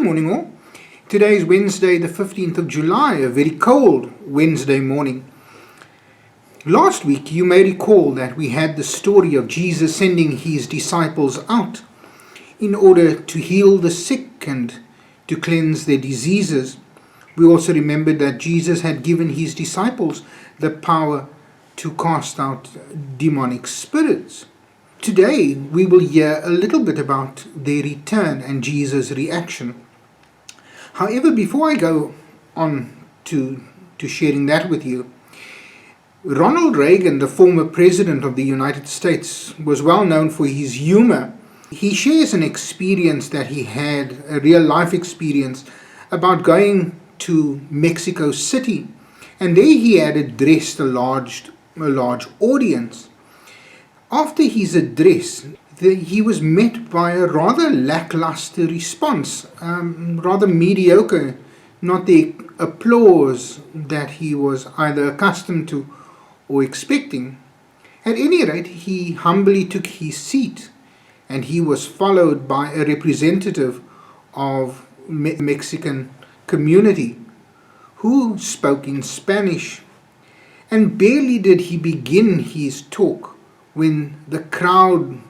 morning all. Today is Wednesday the 15th of July, a very cold Wednesday morning. Last week you may recall that we had the story of Jesus sending his disciples out in order to heal the sick and to cleanse their diseases. We also remembered that Jesus had given his disciples the power to cast out demonic spirits. Today we will hear a little bit about their return and Jesus' reaction. However, before I go on to sharing that with you, Ronald Reagan, the former president of the United States, was well known for his humor. He shares an experience that he had, a real life experience, about going to Mexico City, and there he had addressed a large audience. After his address, he was met by a rather lackluster response, rather mediocre, not the applause that he was either accustomed to or expecting. At any rate, he humbly took his seat, and he was followed by a representative of the Mexican community who spoke in Spanish. And barely did he begin his talk when the crowd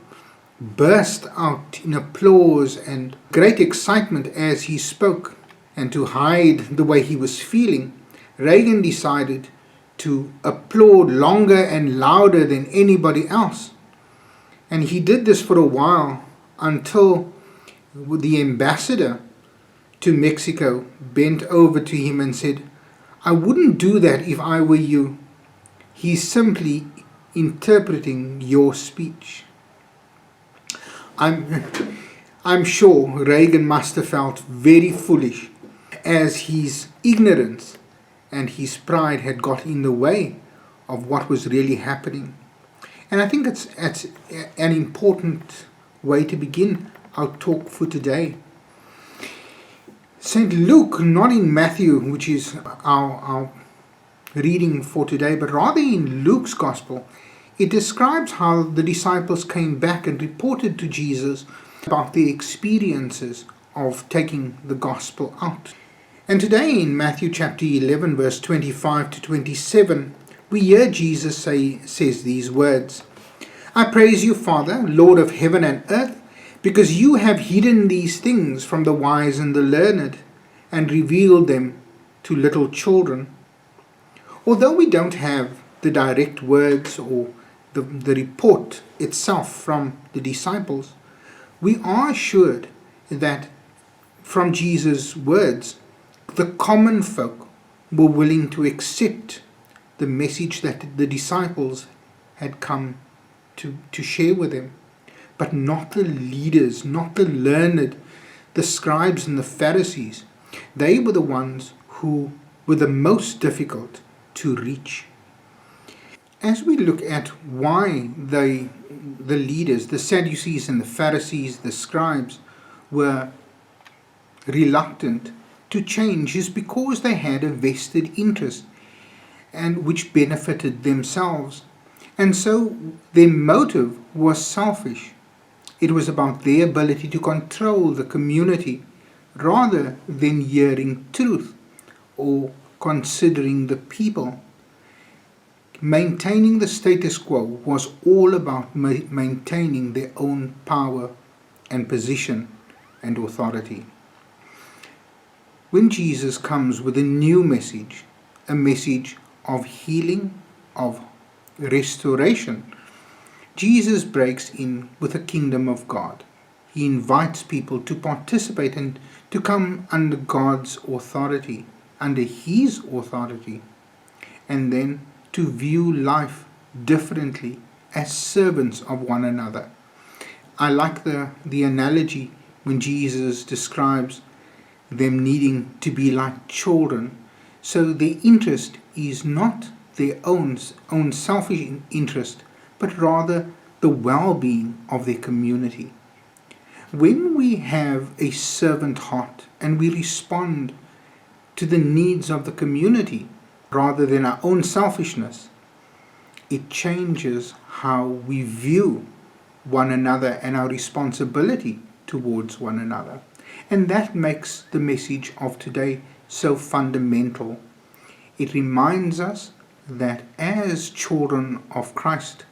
burst out in applause and great excitement as he spoke. And to hide the way he was feeling, Reagan decided to applaud longer and louder than anybody else. And he did this for a while until the ambassador to Mexico bent over to him and said, "I wouldn't do that if I were you. He's simply interpreting your speech." I'm sure Reagan must have felt very foolish, as his ignorance and his pride had got in the way of what was really happening. And I think it's an important way to begin our talk for today. St. Luke, not in Matthew, which is our reading for today, but rather in Luke's Gospel, it describes how the disciples came back and reported to Jesus about their experiences of taking the Gospel out. And today in Matthew chapter 11, verse 25 to 27, we hear Jesus says these words, "I praise you, Father, Lord of heaven and earth, because you have hidden these things from the wise and the learned and revealed them to little children." Although we don't have the direct words or the report itself from the disciples, we are assured that from Jesus' words, the common folk were willing to accept the message that the disciples had come to share with them, but not the leaders, not the learned, the scribes and the Pharisees. They were the ones who were the most difficult to reach. As we look at why the leaders, the Sadducees and the Pharisees, the scribes, were reluctant to change, is because they had a vested interest and which benefited themselves. And so their motive was selfish. It was about their ability to control the community rather than hearing truth or considering the people. Maintaining the status quo was all about maintaining their own power and position and authority. When Jesus comes with a new message, a message of healing, of restoration, Jesus breaks in with the kingdom of God. He invites people to participate and to come under God's authority, under His authority, and then to view life differently as servants of one another. I like the analogy when Jesus describes them needing to be like children. So their interest is not their own selfish interest, but rather the well-being of their community. When we have a servant heart and we respond to the needs of the community rather than our own selfishness, it changes how we view one another and our responsibility towards one another. And that makes the message of today so fundamental. It reminds us that as children of Christ,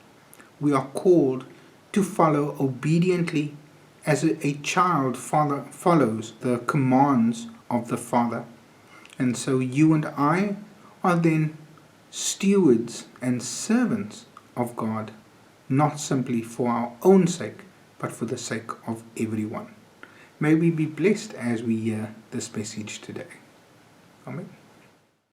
we are called to follow obediently as a child follows the commands of the Father. And so you and I are then stewards and servants of God, not simply for our own sake, but for the sake of everyone. May we be blessed as we hear this message today. Amen.